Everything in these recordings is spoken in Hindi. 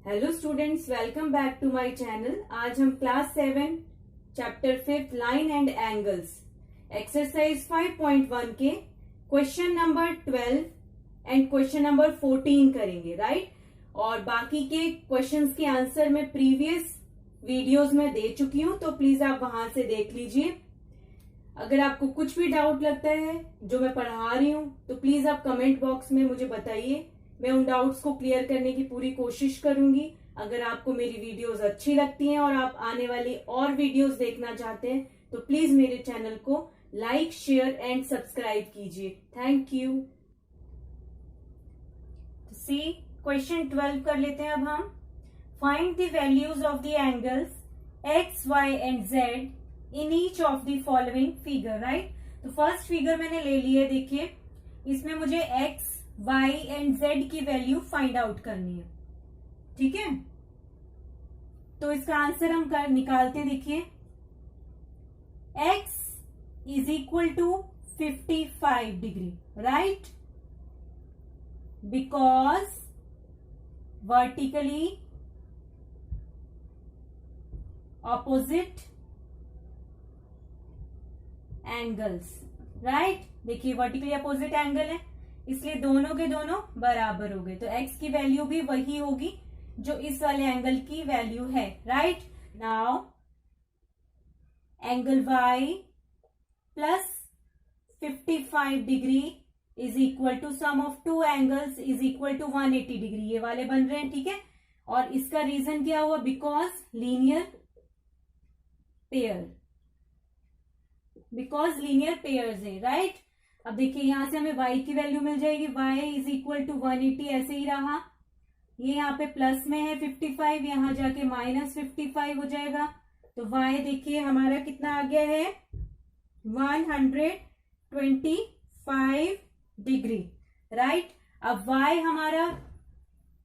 Hello students, welcome back to my channel. आज हम class 7 chapter 5 line and angles exercise 5.1 के question number 12 and question number 14 करेंगे, राइट। और बाकी के क्वेश्चंस के आंसर मैं प्रीवियस वीडियोस में दे चुकी हूं, तो प्लीज आप वहां से देख लीजिए। अगर आपको कुछ भी डाउट लगता है जो मैं पढ़ा रही हूं तो प्लीज आप कमेंट बॉक्स में मुझे बताइए। मैं उन डाउट्स को क्लियर करने की पूरी कोशिश करूंगी। अगर आपको मेरी वीडियोस अच्छी लगती हैं और आप आने वाली और वीडियोस देखना चाहते हैं तो प्लीज मेरे चैनल को लाइक, शेयर एंड सब्सक्राइब कीजिए। Thank you. सी क्वेश्चन 12 कर लेते हैं अब हम। Find the values of the angles x, y and z in each of the following figure, right. तो फर्स्ट फिगर मैंने ले ली है, देखिए इसमें मुझे एक्स, वाई एंड जेड की वैल्यू फाइंड आउट करनी है, ठीक है। तो इसका आंसर हम निकालते हैं। देखिए x is equal to 55 degree, right, because vertically opposite angles, right. देखिए वर्टिकली अपोजिट एंगल है इसलिए दोनों के दोनों बराबर हो गए, तो x की वैल्यू भी वही होगी जो इस वाले एंगल की वैल्यू है, right. Now angle y plus 55 degree is equal to sum of two angles is equal to 180 degree, ये वाले बन रहे हैं, ठीक है। और इसका रीजन क्या हुआ? बिकॉज लीनियर पेयर्स है, राइट। अब देखिए यहां से हमें y की वैल्यू मिल जाएगी, y इज इक्वल टू 180, ऐसे ही रहा। ये यहाँ पे प्लस में है 55, यहां जाके माइनस 55 हो जाएगा। तो y देखिए हमारा कितना आ गया है, 125 डिग्री, राइट। अब y हमारा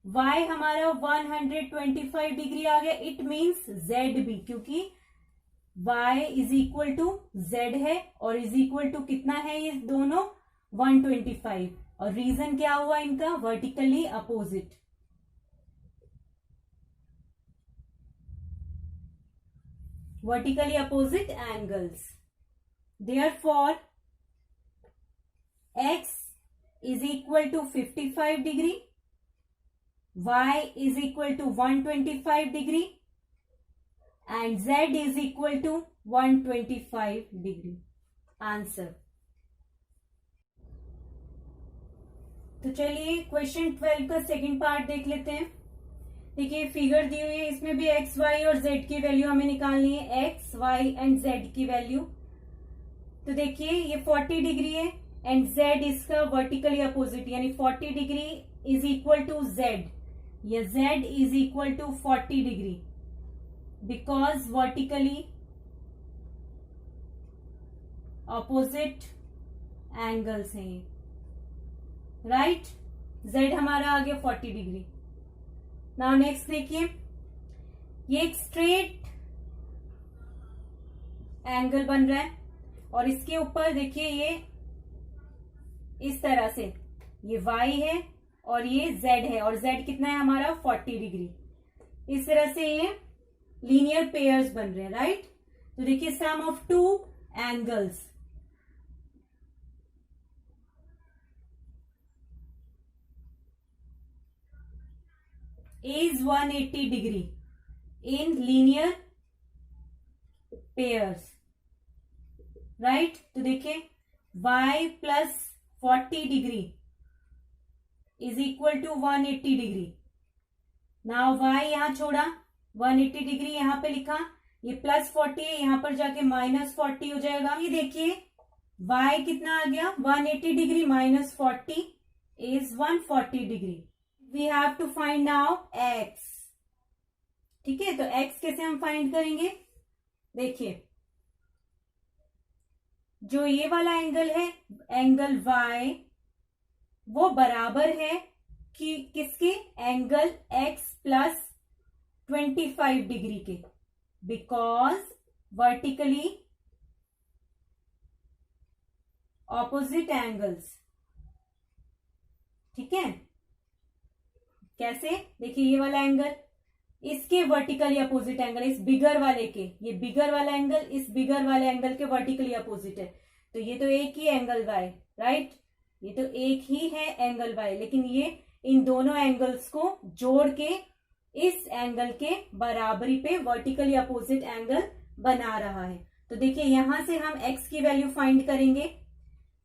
125 डिग्री आ गया। इट मीन्स z भी, क्योंकि y is equal to z है और इज इक्वल टू कितना है ये दोनों, 125। और रीजन क्या हुआ इनका? Vertically opposite. Angles. Therefore x is equal to 55 degree, y is equal to 125 degree and z is equal to 125 degree. Answer. तो चलिए क्वेश्चन 12 का सेकंड पार्ट देख लेते हैं। देखिए फिगर दी हुई है, इसमें भी x, y और z की वैल्यू हमें निकालनी है, x, y एंड z की वैल्यू। तो देखिए ये 40 डिग्री है एंड z इसका वर्टिकली अपोजिट, यानी 40 degree is equal to z, या z is equal to 40 degree, because vertically opposite angles हैं ये, राइट। z हमारा आ गया 40 डिग्री। नाउ नेक्स्ट देखिए, ये एक स्ट्रेट एंगल बन रहा है और इसके ऊपर देखिए ये इस तरह से ये y है और ये z है, और z कितना है हमारा 40 डिग्री। इस तरह से ये लीनियर पेयर्स बन रहे हैं, राइट। तो देखिए sum of two angles is 180 degree in linear pairs, right. तो देखिए y plus 40 degree is equal to 180 degree. Now y यहां छोड़ा, 180 डिग्री यहां पे लिखा, ये प्लस 40 है, यहां पर जाके माइनस 40 हो जाएगा। ये देखिए y कितना आ गया, 180 degree minus 40 is 140 degree. We have to find now x, ठीक है। तो x कैसे हम फाइंड करेंगे? देखिए जो ये वाला एंगल है, एंगल y, वो बराबर है कि किसके? एंगल x प्लस 25 डिग्री के, बिकॉज वर्टिकली ऑपोजिट एंगल्स, ठीक है। कैसे? देखिए ये वाला एंगल इसके वर्टिकली अपोजिट एंगल, इस बिगर वाले के, ये बिगर वाला एंगल इस बिगर वाले एंगल के वर्टिकली अपोजिट है, तो ये तो एक ही एंगल y, राइट, ये तो एक ही है एंगल y, लेकिन ये इन दोनों एंगल्स को जोड़ के इस एंगल के बराबरी पे वर्टिकली अपोजिट एंगल बना रहा है। तो देखिए यहां से हम x की वैल्यू फाइंड करेंगे,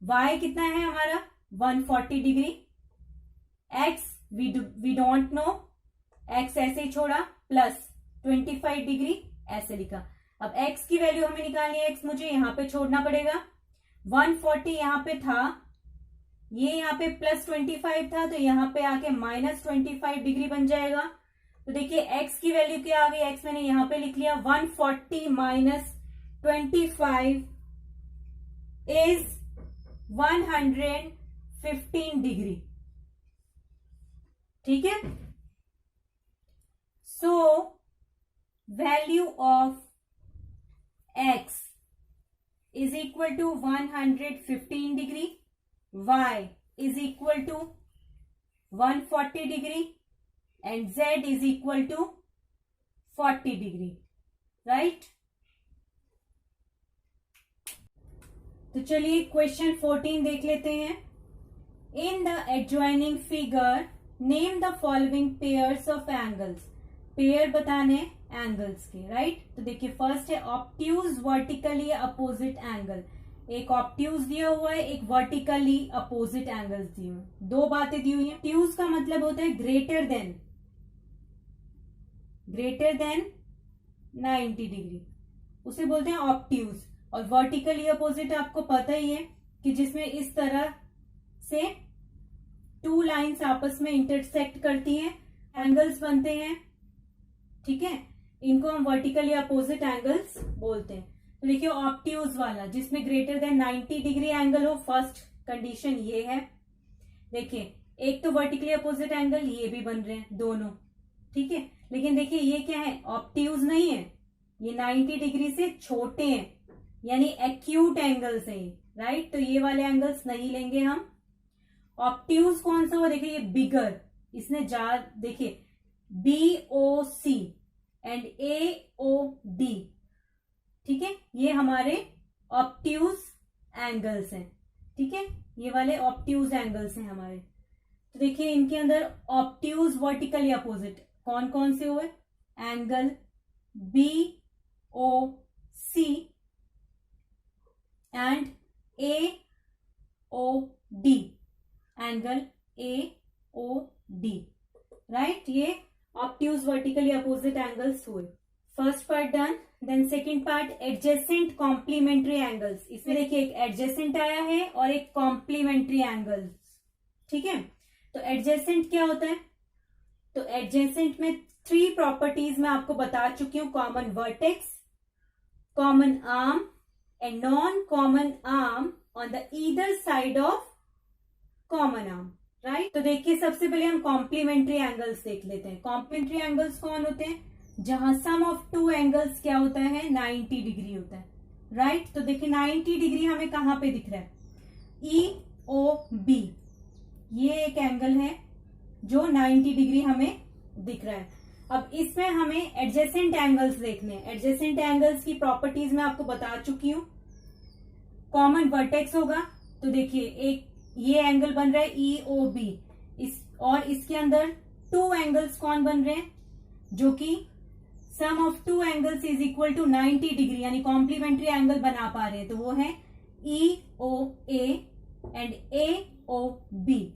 y कितना है हमारा 140 degree, x we don't know, x ऐसे ही छोड़ा, प्लस 25 डिग्री ऐसे लिखा। अब x की वैल्यू हमें निकालनी है, x मुझे यहां पे छोड़ना पड़ेगा, 140 यहां पे था, ये यहां पे प्लस 25 था, तो यहां पे आके माइनस 25 डिग्री बन जाएगा। तो देखिए x की वैल्यू क्या आ गई, x मैंने यहां पे लिख लिया 140 माइनस 25 इज 115 डिग्री, ठीक है। So value of x is equal to 115 degree, y is equal to 140 degree and z is equal to 40 degree, right. तो चलिए क्वेश्चन 14 देख लेते हैं। In the adjoining figure name the following pairs of angles, pair बताने एंगल्स के, राइट। तो देखिए फर्स्ट है ऑब्ट्यूज वर्टिकली अपोजिट एंगल, एक ऑब्ट्यूज दिया हुआ है, एक वर्टिकली अपोजिट एंगल्स दिए हुए, दो बातें दी हुई है। ऑब्ट्यूज का मतलब होता है ग्रेटर देन 90 डिग्री, उसे बोलते हैं ऑब्ट्यूज। और वर्टिकली अपोजिट आपको पता ही है कि जिसमें इस तरह से टू लाइंस आपस में इंटरसेक्ट करती हैं, एंगल्स बनते हैं, ठीक है, इनको हम वर्टिकली अपोजिट एंगल्स बोलते हैं। तो देखिए ऑब्ट्यूज वाला जिसमें ग्रेटर देन 90 डिग्री एंगल हो, फर्स्ट कंडीशन ये है। देखिए एक तो वर्टिकली अपोजिट एंगल ये भी बन रहे हैं दोनों, ठीक है, लेकिन देखिए ये क्या है, ऑब्ट्यूज नहीं है, ये 90 डिग्री से छोटे हैं, यानी एक्यूट एंगल्स है, राइट। तो ये वाले एंगल्स नहीं लेंगे हम। ऑब्ट्यूज कौन सा हुआ, देखिए ये बिगर, इसने देखिए BOC एंड AOD, ठीक है, ये हमारे ऑब्ट्यूज एंगल्स हैं, ठीक है, ये वाले ऑब्ट्यूज एंगल्स हैं हमारे। तो देखिए इनके अंदर ऑब्ट्यूज वर्टिकली अपोजिट कौन कौन से हुए, angle BOC and AOD, angle AOD, right, ये ऑब्ट्यूज वर्टिकली अपोजिट एंगल्स हुए। First part done. Then second part adjacent complementary angles, इसमें देखिए एक एडजेसेंट आया है और एक कॉम्प्लीमेंट्री एंगल्स, ठीक है। तो एडजेसेंट क्या होता है, तो एडजेसेंट में 3 प्रॉपर्टीज मैं आपको बता चुकी हूं, common vertex, common arm and non common arm on the either side of common arm, right. तो देखिए सबसे पहले हम कॉम्प्लीमेंट्री एंगल्स देख लेते हैं। कॉम्प्लीमेंट्री एंगल्स कौन होते हैं, जहां सम ऑफ 2 एंगल्स क्या होता है, 90 डिग्री होता है, राइट। तो देखिए 90 डिग्री हमें कहां पे दिख रहा है, EOB, ये एक एंगल है जो 90 डिग्री हमें दिख रहा है। अब इसमें हमें एडजेसेंट एंगल्स देखने हैं। एडजेसेंट एंगल्स की प्रॉपर्टीज मैं आपको बता चुकी हूं। कॉमन वर्टेक्स होगा, तो देखिए एक ये एंगल बन रहा है EOB, और इसके अंदर 2 एंगल्स कौन बन रहे हैं, जो कि sum of 2 angles is equal to 90 degree, यानी कॉम्प्लीमेंट्री एंगल बना पा रहे हैं, तो वो है EOA एंड AOB,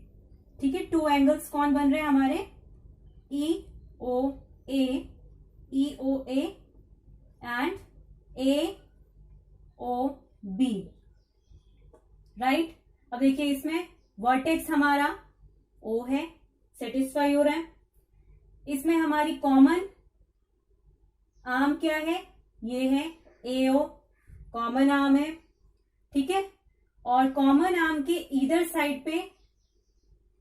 ठीक है। 2 एंगल्स कौन बन रहे हैं हमारे, EOA एंड AOB, राइट। अब देखिए इसमें वर्टेक्स हमारा O है, सेटिस्फाई हो रहा है। इसमें हमारी कॉमन आर्म क्या है, ये है AO, कॉमन आर्म है, ठीक है। और कॉमन आर्म के इधर साइड पे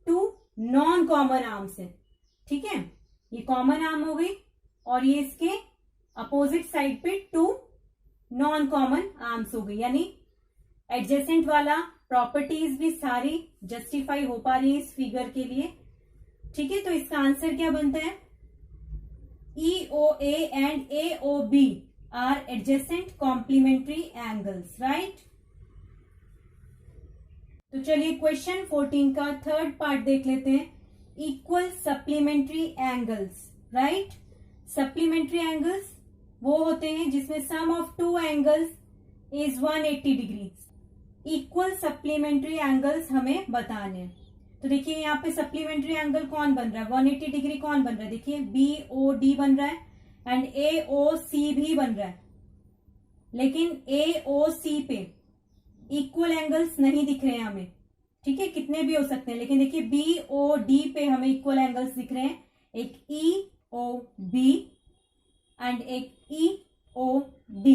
2 नॉन कॉमन आर्म्स है, ठीक है, ये कॉमन आर्म हो गई, और ये इसके अपोजिट साइड पे 2 नॉन कॉमन आर्म्स हो गई, यानी एडजेसेंट वाला प्रॉपर्टीज भी सारी जस्टिफाई हो पा रही है इस फिगर के लिए, ठीक है। तो इसका आंसर क्या बनता है, EOA and AOB are adjacent complementary angles, right? तो चलिए क्वेश्चन 14 का थर्ड पार्ट देख लेते हैं. Equal supplementary angles, right. Supplementary angles वो होते हैं जिसमें sum of two angles is 180 degree. Equal supplementary angles हमें बताने हैं. तो देखिए यहाँ पे सप्लीमेंट्री एंगल कौन बन रहा है, 180 डिग्री कौन बन रहा है, देखिए BOD बन रहा है एंड AOC भी बन रहा है. लेकिन AOC पे इक्वल एंगल्स नहीं दिख रहे हैं हमें. ठीक है, कितने भी हो सकते हैं, लेकिन देखिए BOD पे हमें इक्वल एंगल्स दिख रहे हैं. एक EOB एंड एक EOD.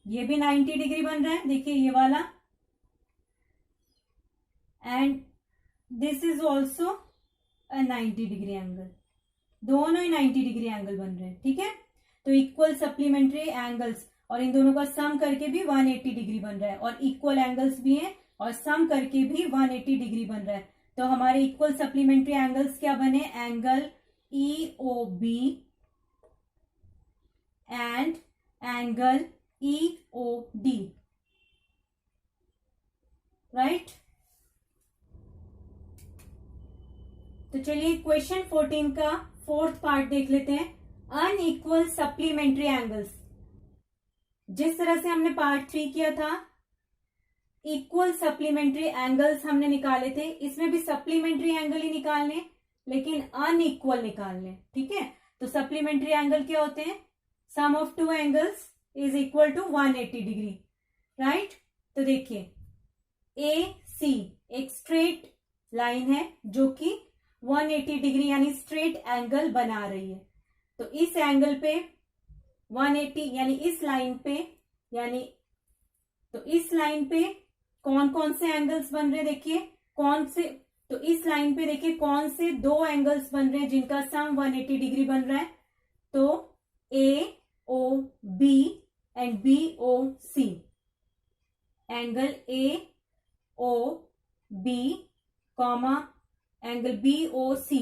ये भी 90 डिग्री बन रहा है, देखिए ये वाला. And this is also a 90 degree angle. दोनों ही 90 डिग्री एंगल बन रहे हैं. ठीक है, तो इक्वल सप्लीमेंट्री एंगल्स और इन दोनों का सम करके भी 180 डिग्री बन रहा है. और इक्वल एंगल्स भी हैं और सम करके भी 180 डिग्री बन रहा है. तो हमारे इक्वल सप्लीमेंट्री एंगल्स क्या बने, angle EOB and angle EOD, right. तो चलिए क्वेश्चन 14 का फोर्थ पार्ट देख लेते हैं. Unequal supplementary angles. जिस तरह से हमने पार्ट 3 किया था, इक्वल सप्लीमेंट्री एंगल्स हमने निकाले थे, इसमें भी सप्लीमेंट्री एंगल ही निकालने, लेकिन अनइक्वल निकालने. ठीक है, तो सप्लीमेंट्री एंगल क्या होते हैं, sum of two angles is equal to 180 degree, right. तो देखिए AC एक स्ट्रेट लाइन है जो कि 180 डिग्री यानी स्ट्रेट एंगल बना रही है. तो इस एंगल पे 180 यानी इस लाइन पे, यानी तो इस लाइन पे कौन कौन से एंगल्स बन रहे हैं, देखिए कौन से. तो इस लाइन पे देखिए कौन से दो एंगल्स बन रहे हैं जिनका सम 180 डिग्री बन रहा है. तो AOB and BOC. Angle AOB comma angle BOC,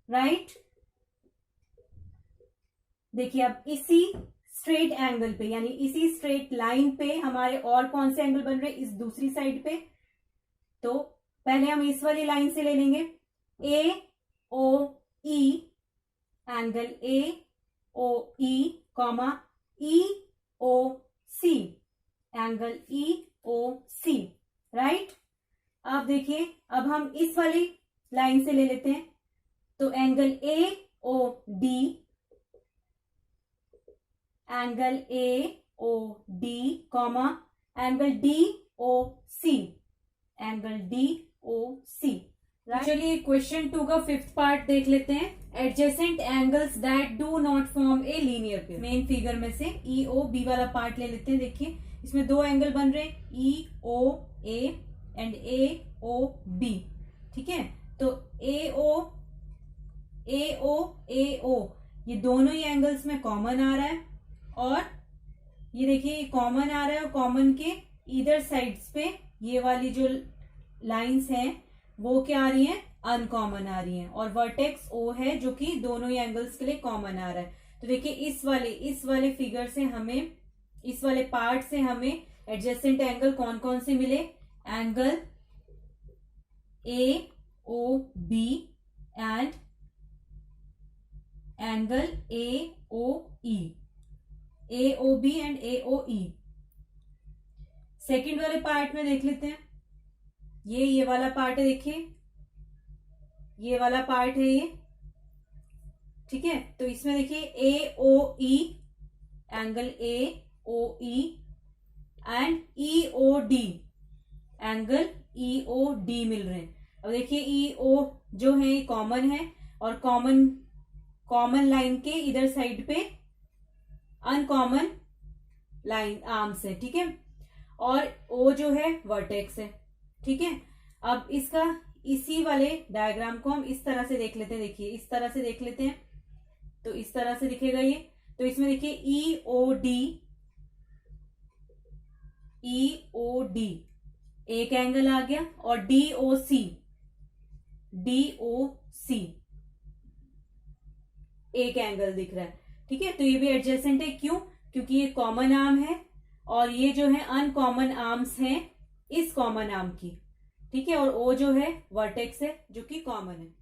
right. देखिए अब इसी स्ट्रेट एंगल पे यानी इसी स्ट्रेट लाइन पे हमारे और कौन से एंगल बन रहे हैं, इस दूसरी साइड पे. तो पहले हम इस वाली लाइन से ले लेंगे AOE, angle AOE comma EOC, angle EOC, right. अब देखिए अब हम इस वाली लाइन से ले लेते हैं. तो angle AOD, angle AOD comma angle DOC, angle DOC, right. चलिए क्वेश्चन 2 का फिफ्थ पार्ट देख लेते हैं. Adjacent angles that do not form a linear pair. Main figure में से EOB वाला पार्ट ले लेते हैं. देखिए इसमें दो एंगल बन रहे हैं, EOA एंड AOB. ठीक है, तो AO ये दोनों ही एंगल्स में कॉमन आ रहा है. और ये देखिए ये कॉमन आ रहा है और कॉमन के इधर साइड्स पे ये वाली जो लाइंस हैं वो क्या आ रही हैं, अनकॉमन आ रही हैं. और वर्टेक्स O है जो कि दोनों ही एंगल्स के लिए कॉमन आ रहा है. तो देखिए इस वाले फिगर से हमें, इस वाले पार्ट से हमें एडजेसेंट एंगल कौन कौन से मिले, angle AOB and angle AOE, AOB and AOE. Second वाले पार्ट में देख लेते हैं. ये वाला पार्ट है, देखिए ये वाला पार्ट है ये. ठीक है, तो इसमें देखिए AOE, angle AOE and EOD, angle EOD मिल रहे हैं. अब देखिए EO जो है ये कॉमन है और कॉमन लाइन के इधर साइड पे अनकॉमन लाइन आर्म्स है. ठीक है, और O जो है वर्टेक्स है. ठीक है, अब इसका इसी वाले डायग्राम को हम इस तरह से देख लेते हैं. देखिए इस तरह से देख लेते हैं तो इस तरह से दिखेगा ये. तो इसमें देखिए EOD एक एंगल आ गया और DOC एक एंगल दिख रहा है। ठीक है, तो ये भी एडजेसेंट है। क्यों? क्योंकि ये कॉमन आर्म है और ये जो है अनकॉमन आर्म्स हैं इस कॉमन आर्म की। ठीक है, और ओ जो है वर्टेक्स है जो कि कॉमन है।